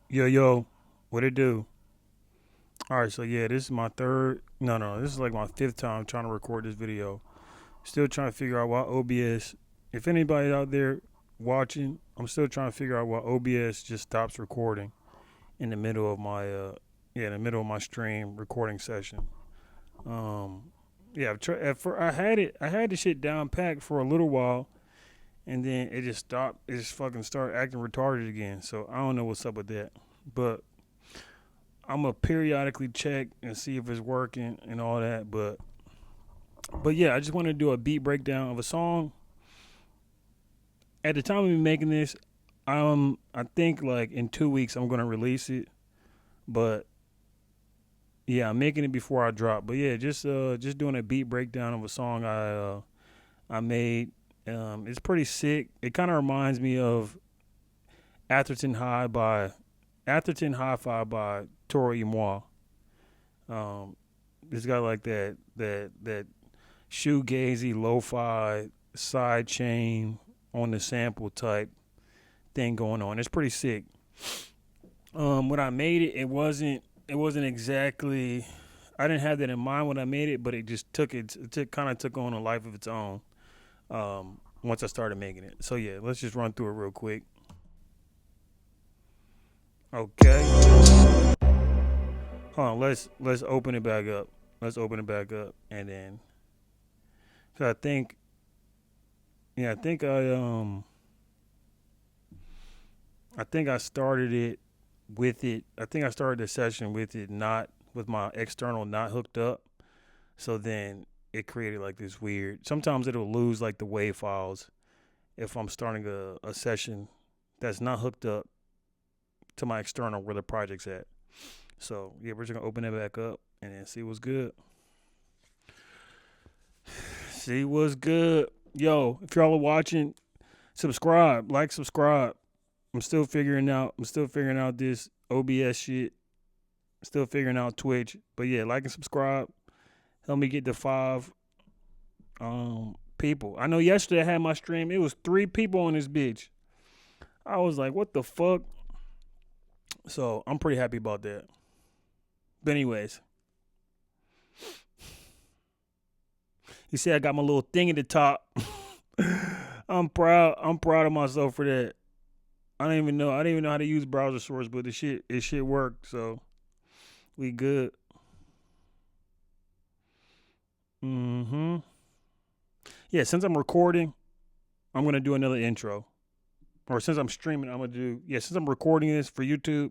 Yo, what it do? All right, so yeah, this is my third. No, this is like my fifth time trying to record this video. Still trying to figure out why OBS. If anybody out there watching, I'm still trying to figure out why OBS just stops recording in the middle of my in the middle of my stream recording session. Um, yeah, I had the shit down packed for a little while, and then it just stopped. It just fucking started acting retarded again. So I don't know what's up with that, but I'm gonna periodically check and see if it's working and all that. But yeah, I just want to do a beat breakdown of a song. At the time of me making this, I think like in 2 weeks I'm gonna release it. But yeah, I'm making it before I drop. But yeah, just doing a beat breakdown of a song I made. It's pretty sick. It kind of reminds me of Atherton Hifi by toro. It's got like that shoegazy lo-fi side chain on the sample type thing going on. It's pretty sick. When I made it, it wasn't exactly. I didn't have that in mind when I made it, but it just kind of took on a life of its own. Once I started making it. So yeah, let's just run through it real quick. Okay. Hold on. Let's open it back up. Let's open it back up, and then. So I think. Yeah, I think I started it with it. I think I started the session with it not with my external not hooked up. So then it created like this weird. Sometimes it'll lose like the wave files if I'm starting a session that's not hooked up to my external where the project's at. So yeah, we're just gonna open it back up and then see what's good. See what's good. Yo, if y'all are watching, subscribe, subscribe. I'm still figuring out this OBS shit. Still figuring out Twitch. But yeah, like and subscribe. Help me get to 5 people. I know yesterday I had my stream. It was 3 people on this bitch. I was like, what the fuck? So I'm pretty happy about that. But anyways. You see I got my little thing at the top. I'm proud of myself for that. I didn't even know how to use browser source, but it shit worked, so we good. Mm-hmm. Yeah, since I'm recording, I'm gonna do another intro. Or since I'm streaming, since I'm recording this for YouTube,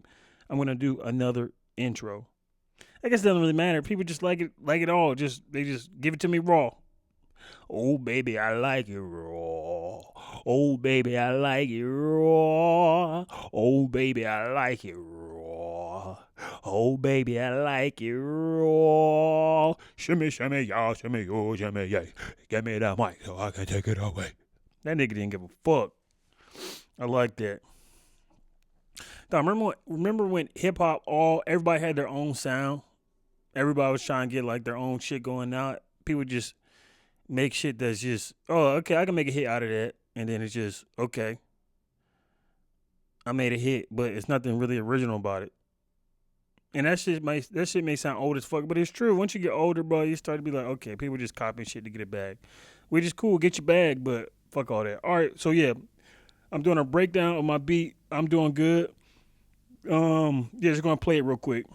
I'm gonna do another intro. I guess it doesn't really matter. People just like it all. They just give it to me raw. Oh baby, I like it raw. Oh baby, I like it raw. Oh baby, I like it raw. Oh baby, I like it raw. Shimmy, shimmy, y'all, shimmy, yo, shimmy, yeah. Give me that mic so I can take it away. That nigga didn't give a fuck. I like that. Now, remember when hip hop everybody had their own sound? Everybody was trying to get like their own shit going out. People just make shit that's just, oh, okay, I can make a hit out of that. And then it's just, okay, I made a hit, but it's nothing really original about it. And that shit may sound old as fuck, but it's true. Once you get older, bro, you start to be like, okay, people just copying shit to get a bag. Which is cool, get your bag, but fuck all that. All right, so yeah, I'm doing a breakdown of my beat. I'm doing good. Just gonna play it real quick.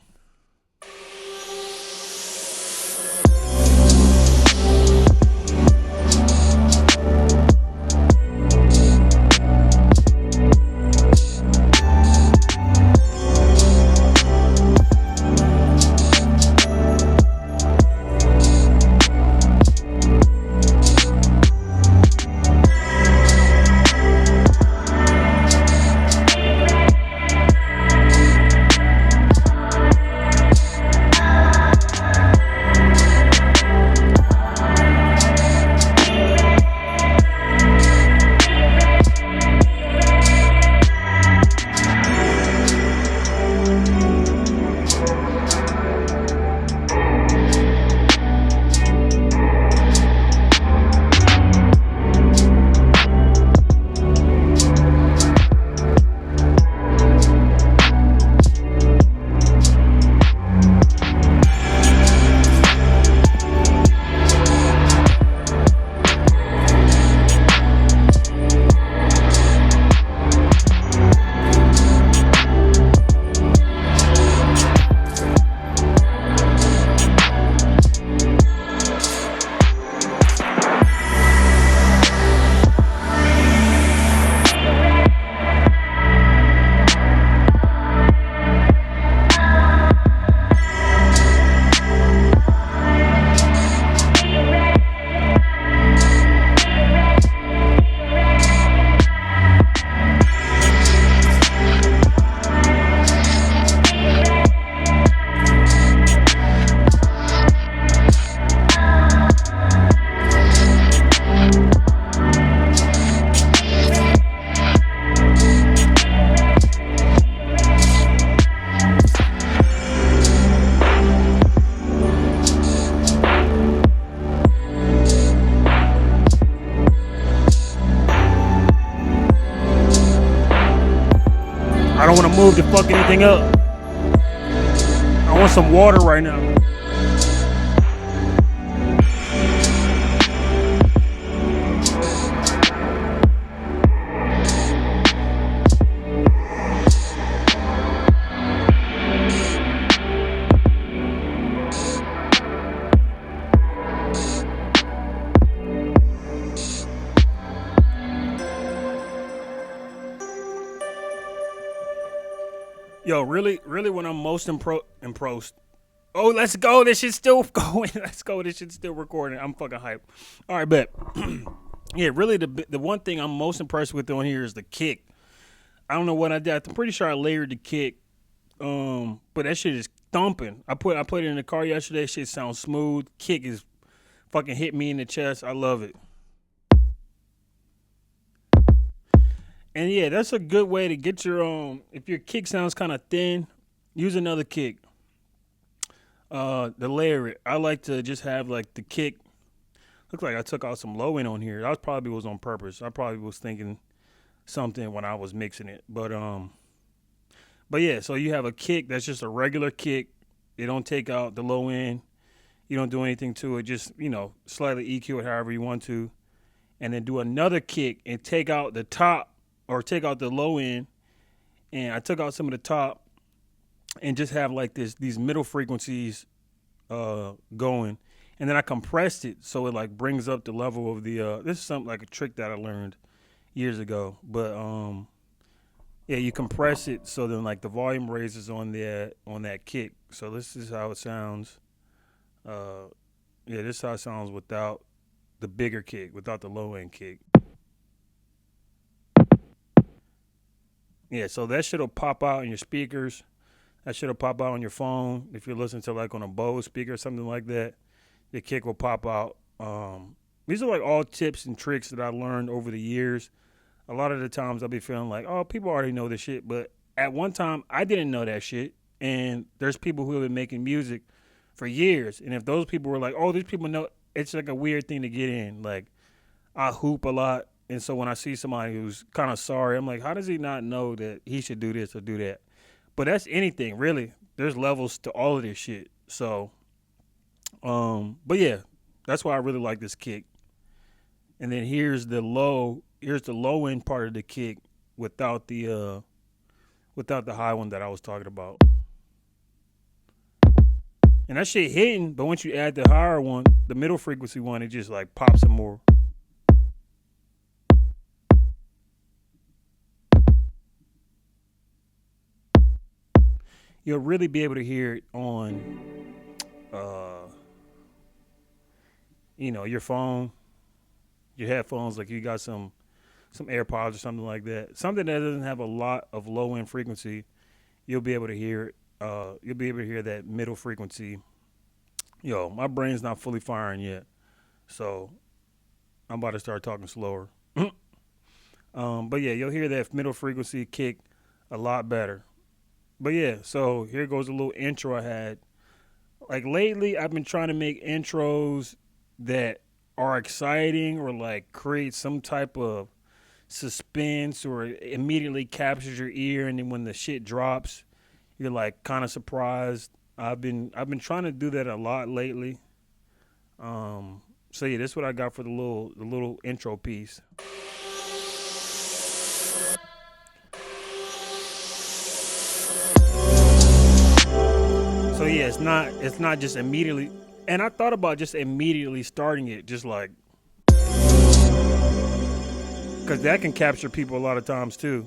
I don't want to move to fuck anything up. I want some water right now. Yo, really, when I'm most impressed. Oh, let's go. This shit's still going. Let's go. This shit's still recording. I'm fucking hyped. All right, bet. Yeah, really, the one thing I'm most impressed with on here is the kick. I don't know what I did. I'm pretty sure I layered the kick. But that shit is thumping. I put it in the car yesterday. Shit sounds smooth. Kick is fucking hit me in the chest. I love it. And yeah, that's a good way to get your if your kick sounds kind of thin, use another kick. To layer it. I like to just have like the kick. Look like I took out some low end on here. That probably was on purpose. I probably was thinking something when I was mixing it. But yeah, so you have a kick that's just a regular kick. You don't take out the low end. You don't do anything to it. Just, slightly EQ it however you want to. And then do another kick and take out the top or take out the low end. And I took out some of the top and just have like these middle frequencies going. And then I compressed it so it like brings up the level of the this is something like a trick that I learned years ago. But yeah, you compress it so then like the volume raises on that kick. So this is how it sounds. Yeah, this is how it sounds without the bigger kick, without the low end kick. Yeah, so that shit'll pop out in your speakers. That shit'll pop out on your phone. If you're listening to like on a Bose speaker or something like that, the kick will pop out. These are like all tips and tricks that I learned over the years. A lot of the times I'll be feeling like, oh, people already know this shit. But at one time, I didn't know that shit. And there's people who have been making music for years. And if those people were like, oh, these people know, it's like a weird thing to get in. Like, I hoop a lot. And so when I see somebody who's kind of sorry, I'm like, how does he not know that he should do this or do that? But that's anything, really. There's levels to all of this shit. So, but yeah, that's why I really like this kick. And then here's the low end part of the kick without the high one that I was talking about. And that shit hitting, but once you add the higher one, the middle frequency one, it just like pops some more. You'll really be able to hear it on, your phone, your headphones. Like you got some AirPods or something like that. Something that doesn't have a lot of low end frequency, you'll be able to hear it. You'll be able to hear that middle frequency. Yo, my brain's not fully firing yet, so I'm about to start talking slower. But yeah, you'll hear that middle frequency kick a lot better. But yeah, so here goes a little intro I had. Like lately, I've been trying to make intros that are exciting or like create some type of suspense or immediately captures your ear, and then when the shit drops, you're like kind of surprised. I've been trying to do that a lot lately. So yeah, this is what I got for the little intro piece. So yeah, it's not just immediately. And I thought about just immediately starting it, just like, because that can capture people a lot of times too.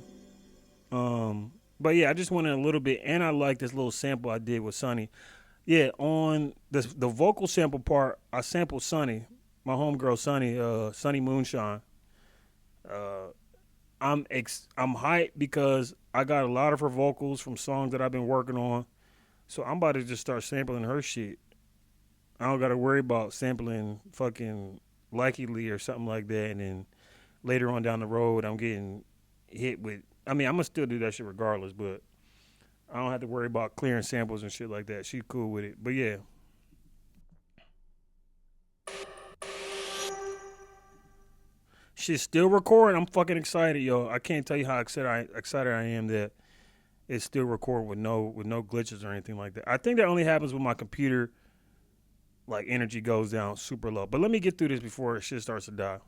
But yeah, I just went in a little bit, and I like this little sample I did with Sonny. Yeah, on the vocal sample part, I sampled Sonny, my homegirl Sonny, Sonny Moonshine. I'm hyped because I got a lot of her vocals from songs that I've been working on. So I'm about to just start sampling her shit. I don't got to worry about sampling fucking Likey Lee or something like that. And then later on down the road, I'm getting hit with, I'm going to still do that shit regardless, but I don't have to worry about clearing samples and shit like that. She's cool with it. But yeah. She's still recording. I'm fucking excited, yo. I can't tell you how excited I am that it still record with no glitches or anything like that. I think that only happens when my computer like energy goes down super low. But let me get through this before shit starts to die.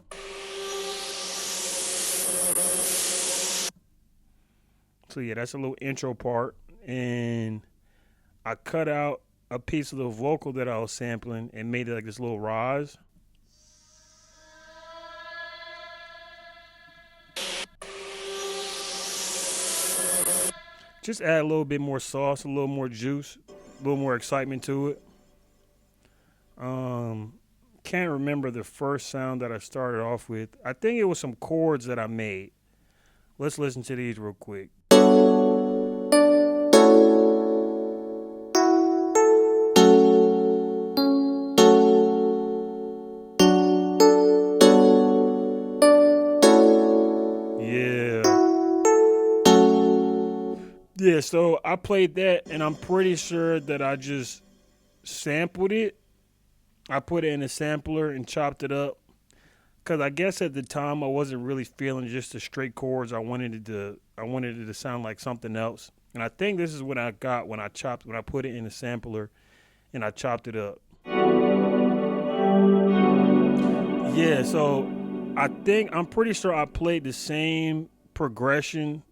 So yeah, that's a little intro part, and I cut out a piece of the vocal that I was sampling and made it like this little rise. Just add a little bit more sauce, a little more juice, a little more excitement to it. Can't remember the first sound that I started off with. I think it was some chords that I made. Let's listen to these real quick. Yeah, so I played that, and I'm pretty sure that I just sampled it. I put it in a sampler and chopped it up. Because I guess at the time I wasn't really feeling just the straight chords. I wanted it to sound like something else. And I think this is what I got when I put it in the sampler and I chopped it up. Yeah, so I'm pretty sure I played the same progression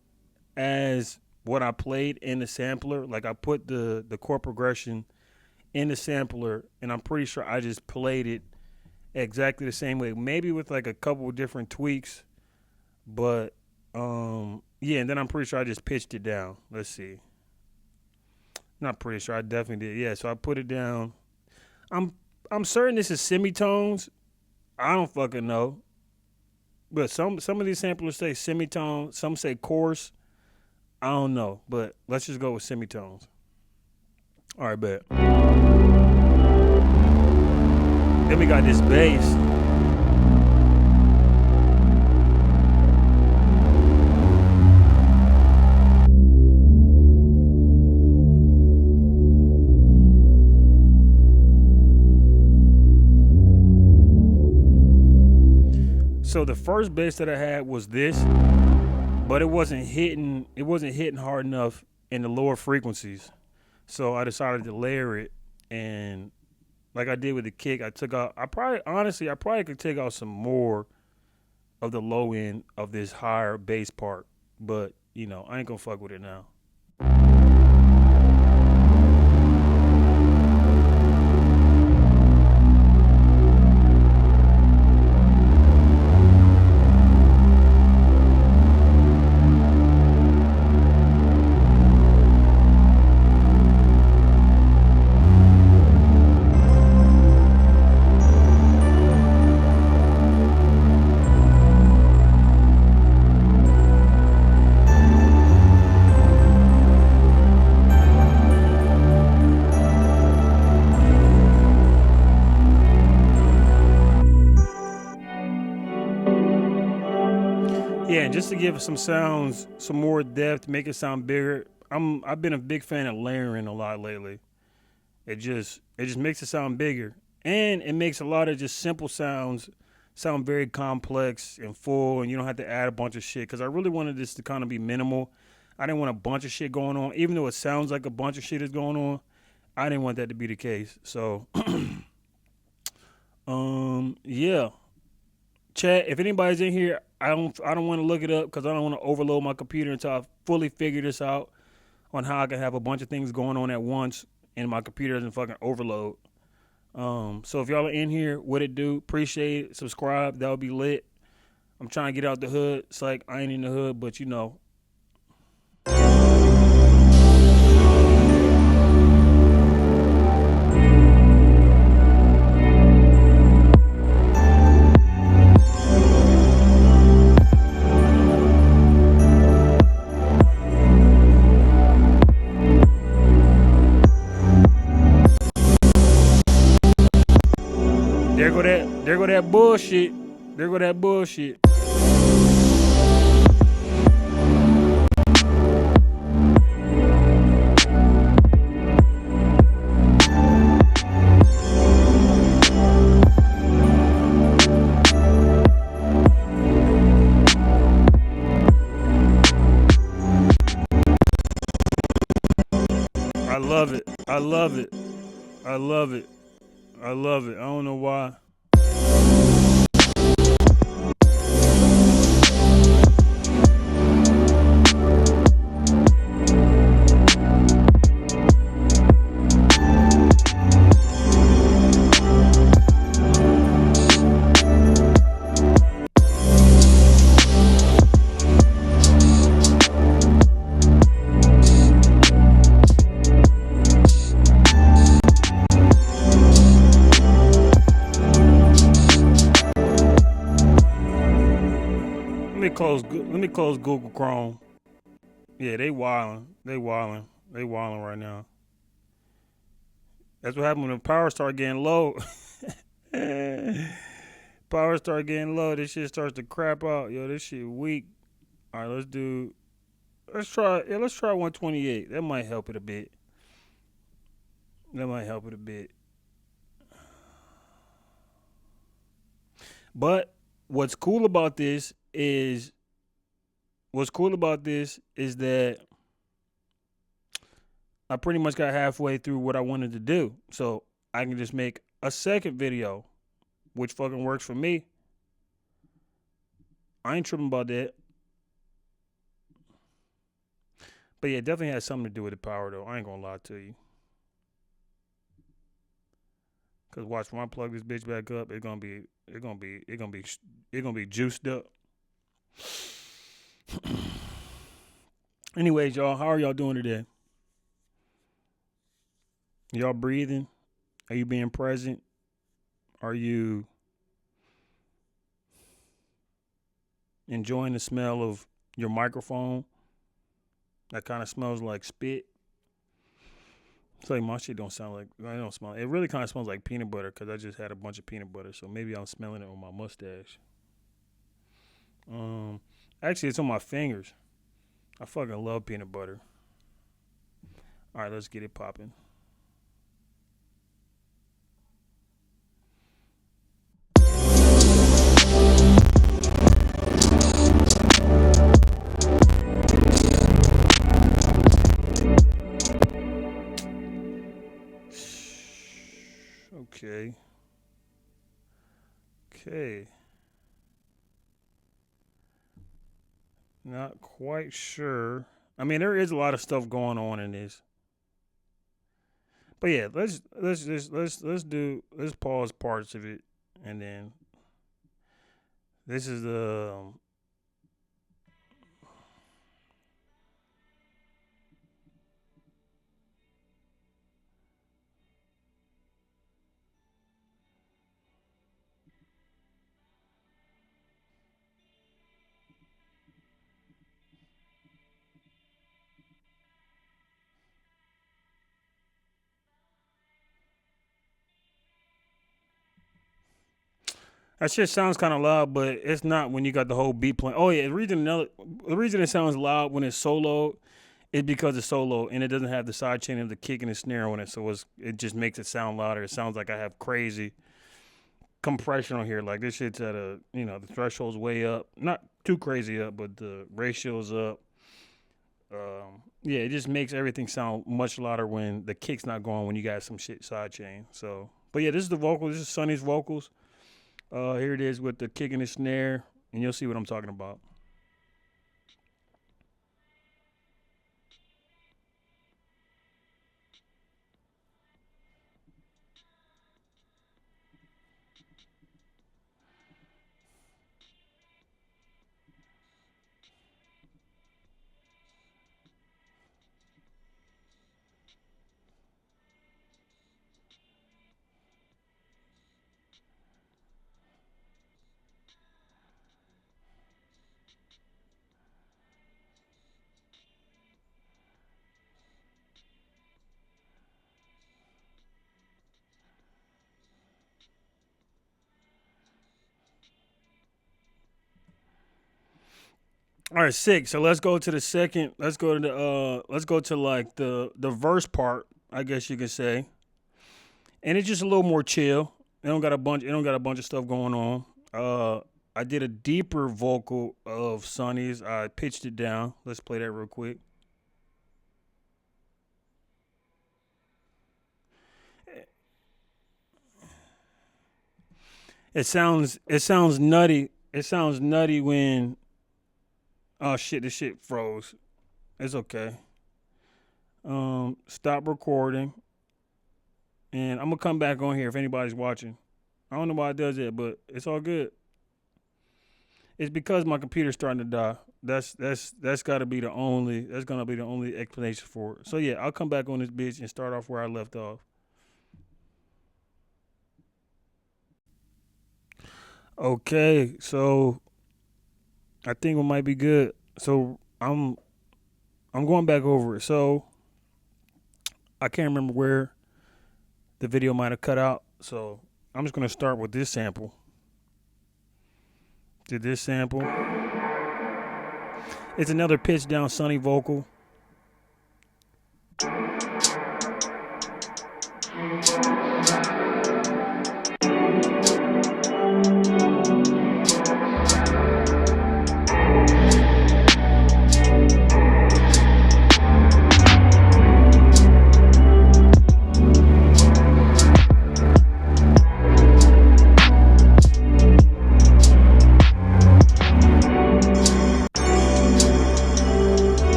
as what I played in the sampler. Like I put the chord progression in the sampler, and I'm pretty sure I just played it exactly the same way, maybe with like a couple of different tweaks, but yeah, and then I'm pretty sure I just pitched it down. Let's see. Not pretty sure, I definitely did. Yeah, so I put it down. I'm certain this is semitones. I don't fucking know. But some of these samplers say semitone, some say coarse. I don't know, but let's just go with semitones. All right, bet. Then we got this bass. So the first bass that I had was this, but it wasn't hitting hard enough in the lower frequencies. So I decided to layer it, and like I did with the kick, I probably could take out some more of the low end of this higher bass part, but I ain't gonna fuck with it now. Yeah, and just to give some sounds some more depth, make it sound bigger. I've been a big fan of layering a lot lately. It just makes it sound bigger, and it makes a lot of just simple sounds sound very complex and full, and you don't have to add a bunch of shit. Because I really wanted this to kind of be minimal. I didn't want a bunch of shit going on, even though it sounds like a bunch of shit is going on. I didn't want that to be the case. So, yeah. Chat, if anybody's in here, I don't want to look it up because I don't want to overload my computer until I fully figure this out on how I can have a bunch of things going on at once and my computer doesn't fucking overload. So if y'all are in here, what it do? Appreciate it. Subscribe. That would be lit. I'm trying to get out the hood. It's like I ain't in the hood, but There go that bullshit. There go that bullshit. love it. I love it. I love it. I love it. I don't know why. Let me close Google Chrome. Yeah, they wildin'. They wildin'. They wildin' right now. That's what happened when the power start getting low. Power start getting low. This shit starts to crap out. Yo, this shit weak. All right, let's try 128. That might help it a bit. That might help it a bit. But what's cool about this is that I pretty much got halfway through what I wanted to do. So I can just make a second video, which fucking works for me. I ain't tripping about that. But yeah, it definitely has something to do with the power though. I ain't gonna lie to you. Cause watch, when I plug this bitch back up, it's gonna be juiced up. Anyways, y'all, how are y'all doing today? Y'all breathing? Are you being present? Are you enjoying the smell of your microphone? That kind of smells like spit. It's like my shit don't sound like, I don't smell. It really kind of smells like peanut butter because I just had a bunch of peanut butter. So maybe I'm smelling it on my mustache. Actually, it's on my fingers. I fucking love peanut butter. All right, let's get it popping. Okay. Not quite sure. I mean, there is a lot of stuff going on in this. But yeah, let's pause parts of it, and then this is the that shit sounds kind of loud, but it's not when you got the whole beat playing. Oh yeah, the reason it sounds loud when it's solo is because it's solo and it doesn't have the side chain of the kick and the snare on it, so it just makes it sound louder. It sounds like I have crazy compression on here. Like this shit's at the threshold's way up, not too crazy up, but the ratio's up. Yeah, it just makes everything sound much louder when the kick's not going when you got some shit side chain. So, but yeah, this is the vocal. This is Sonny's vocals. Here it is with the kick and the snare, and you'll see what I'm talking about. All right, sick. So let's go to the second. Let's go to like the verse part, I guess you could say. And it's just a little more chill. It don't got a bunch of stuff going on. I did a deeper vocal of Sonny's. I pitched it down. Let's play that real quick. It sounds nutty. It sounds nutty when oh shit, this shit froze. It's okay. Stop recording, and I'm gonna come back on here if anybody's watching. I don't know why it does that, but it's all good. It's because my computer's starting to die. That's gotta be the only. That's gonna be the only explanation for it. So yeah, I'll come back on this bitch and start off where I left off. Okay, so I think it might be good. So I'm going back over it. So I can't remember where the video might have cut out. So I'm just gonna start with this sample. Did this sample? It's another pitch down sunny vocal.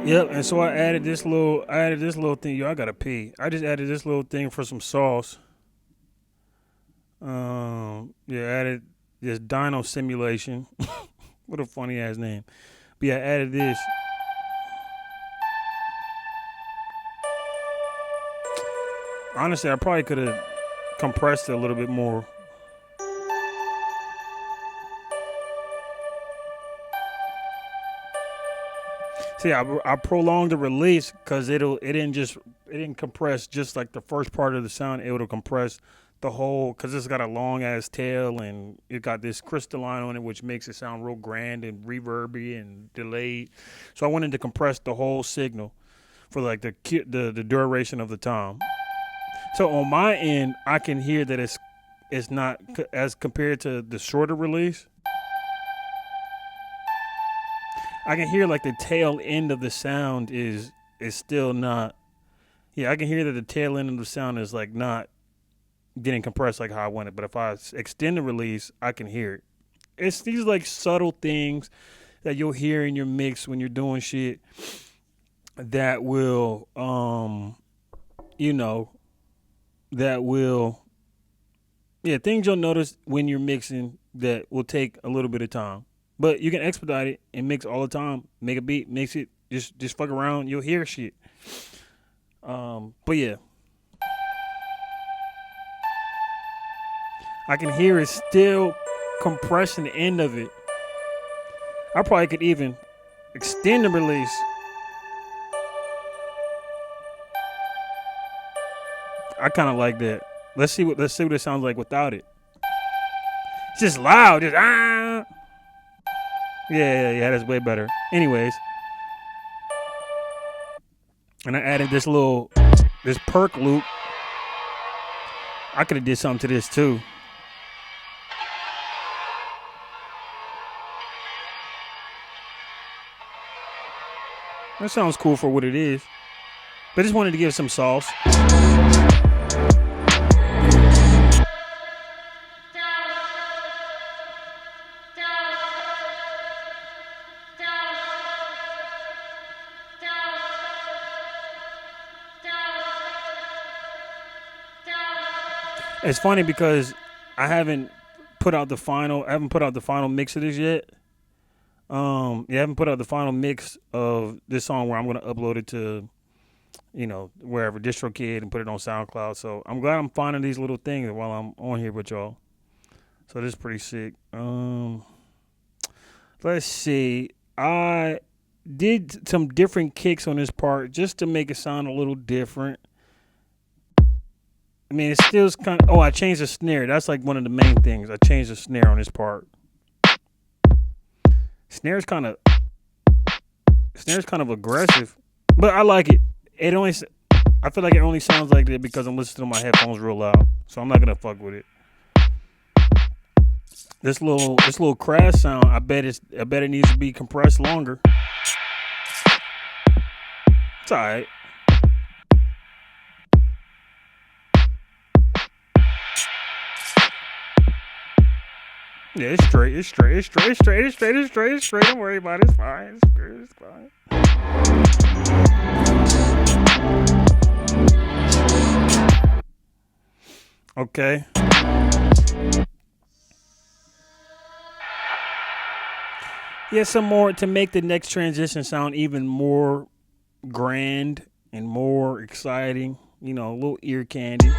Yep, and so I added this little thing. Yo, I gotta pee. I just added this little thing for some sauce. Yeah, added this Dino Simulation. What a funny ass name. But yeah, I added this. Honestly, I probably could have compressed it a little bit more. See, I prolonged the release because it didn't compress just like the first part of the sound. It would have compressed the whole because it's got a long ass tail and it got this crystalline on it, which makes it sound real grand and reverby and delayed. So I wanted to compress the whole signal for like the duration of the time. So on my end, I can hear that it's not as compared to the shorter release. I can hear like the tail end of the sound is still not. Yeah, I can hear that the tail end of the sound is like not getting compressed like how I want it. But if I extend the release, I can hear it. It's these like subtle things that you'll hear in your mix when you're doing shit that will, you know, that will, yeah, things you'll notice when you're mixing that will take a little bit of time. But you can expedite it and mix all the time. Make a beat, mix it, just fuck around. You'll hear shit. But yeah, I can hear it still compressing the end of it. I probably could even extend the release. I kind of like that. Let's see what it sounds like without it. It's just loud, just ah. Yeah, that's way better. Anyways, and I added this perk loop. I could have did something to this too. That sounds cool for what it is. But I just wanted to give some sauce. It's funny because I haven't put out the final mix of this yet. I haven't put out the final mix of this song where I'm gonna upload it to, wherever DistroKid and put it on SoundCloud. So I'm glad I'm finding these little things while I'm on here with y'all. So this is pretty sick. Let's see. did some different kicks on his part just to make it sound a little different. I mean, it still's kind of. Oh, I changed the snare. That's like one of the main things. I changed the snare on his part. Snare's kind of aggressive, but I like it. I feel like it only sounds like that because I'm listening to my headphones real loud, so I'm not gonna fuck with it. This little crash sound, I bet it needs to be compressed longer. It's alright. Yeah, it's straight. Don't worry about it. It's fine. It's fine. Okay. Yeah, some more to make the next transition sound even more grand and more exciting. You know, a little ear candy.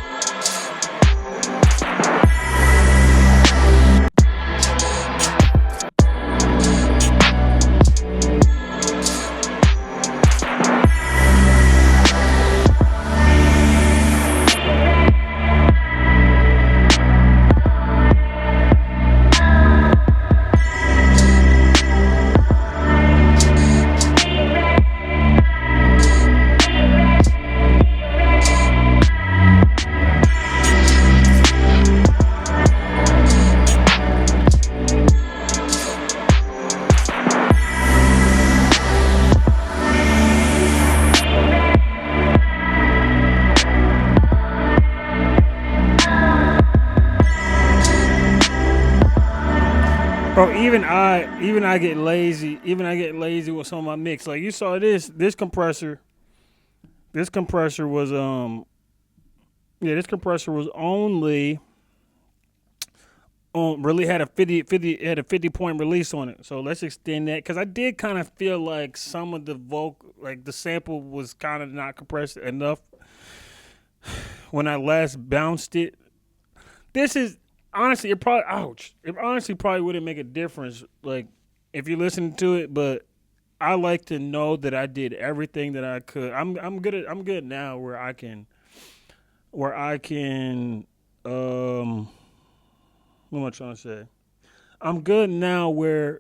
Bro, even I get lazy. Even I get lazy with some of my mix. Like you saw this compressor. This compressor was This compressor was only really had a 50 point release on it. So let's extend that because I did kind of feel like some of the vocal, like the sample was kind of not compressed enough when I last bounced it. This is. Honestly, it probably wouldn't make a difference, like, if you listen to it, but I like to know that I did everything that I could. I'm good now where I can what am I trying to say? I'm good now where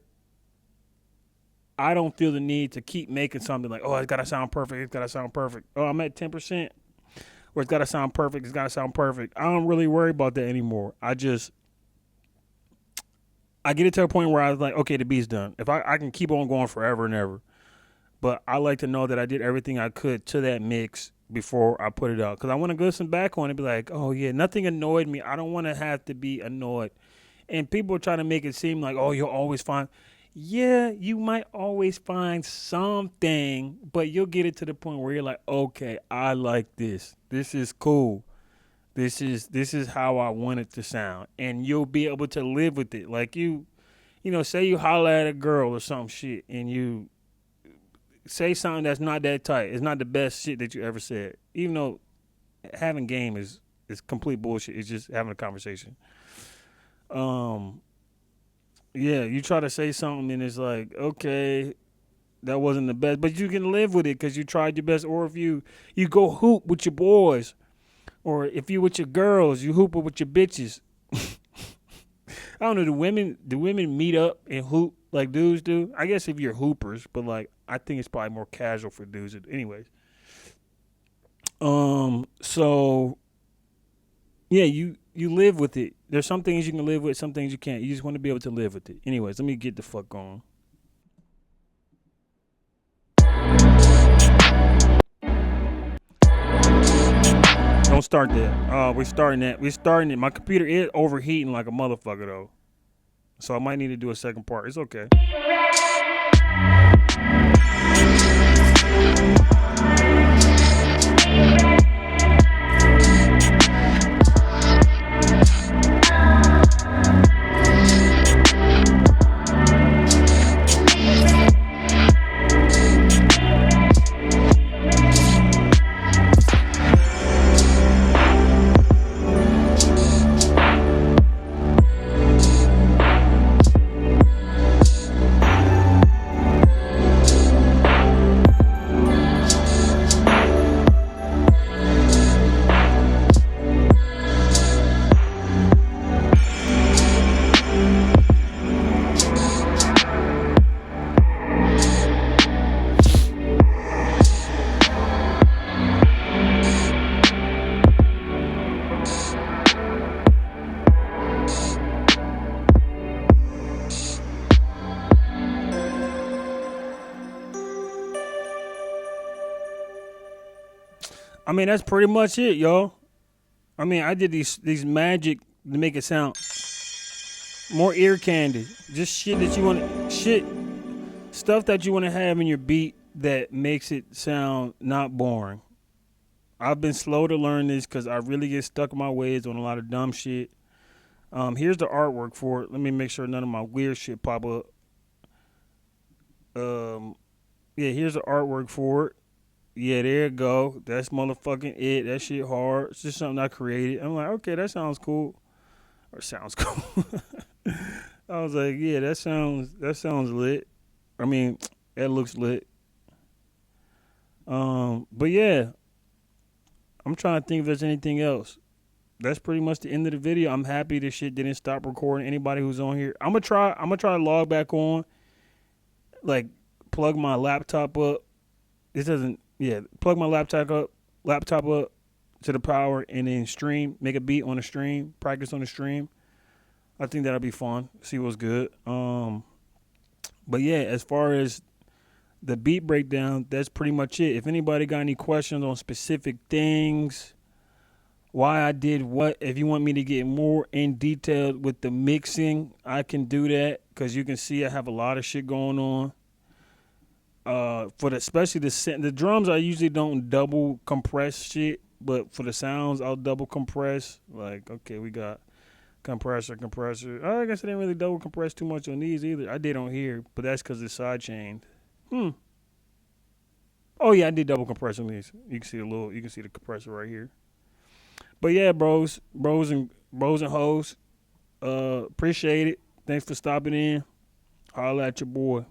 I don't feel the need to keep making something like, oh, it's gotta sound perfect, Oh, I'm at 10%. Where it's got to sound perfect. I don't really worry about that anymore. I get it to a point where I was like, okay, the beat's done. If I can keep on going forever and ever. But I like to know that I did everything I could to that mix before I put it out. Because I want to listen back on it and be like, oh, yeah, nothing annoyed me. I don't want to have to be annoyed. And people are trying to make it seem like, oh, you'll always find. Yeah, you might always find something, but you'll get it to the point where you're like, okay, I like this. This is cool. This is how I want it to sound. And you'll be able to live with it. Like say you holler at a girl or some shit and you say something that's not that tight. It's not the best shit that you ever said. Even though having game is complete bullshit. It's just having a conversation. Yeah, you try to say something and it's like, okay, that wasn't the best, but you can live with it because you tried your best. Or if you go hoop with your boys, or if you with your girls, you hoop with your bitches. I don't know. Do women meet up and hoop like dudes do? I guess if you're hoopers, but like I think it's probably more casual for dudes. Anyways, so yeah, you live with it. There's some things you can live with, some things you can't. You just want to be able to live with it. Anyways, let me get the fuck on. Don't start that. We're starting it. My computer is overheating like a motherfucker though. So I might need to do a second part. It's okay. I mean, that's pretty much it, yo. I mean, I did these magic to make it sound more ear candy. Just shit that you want stuff that you want to have in your beat that makes it sound not boring. I've been slow to learn this because I really get stuck in my ways on a lot of dumb shit. Here's the artwork for it. Let me make sure none of my weird shit pop up. Yeah, here's the artwork for it. Yeah, there it go. That's motherfucking it. That shit hard. It's just something I created. I'm like, okay, that sounds cool. Or sounds cool. I was like, yeah, that sounds lit. I mean, that looks lit. But yeah, I'm trying to think if there's anything else. That's pretty much the end of the video. I'm happy this shit didn't stop recording. Anybody who's on here, I'm gonna try to log back on. Like, plug my laptop up. This doesn't. Yeah, plug my laptop up to the power, and then stream. Make a beat on the stream. Practice on the stream. I think that'll be fun. See what's good. But yeah, as far as the beat breakdown, that's pretty much it. If anybody got any questions on specific things, why I did what, if you want me to get more in detail with the mixing, I can do that, because you can see I have a lot of shit going on. Especially the drums, I usually don't double compress shit, but for the sounds, I'll double compress. Like, okay, we got compressor. I guess I didn't really double compress too much on these either. I did on here, but that's because it's side chained. Oh yeah, I did double compress on these. You can see the compressor right here. But yeah, bros and hoes, appreciate it. Thanks for stopping in. Holla at your boy.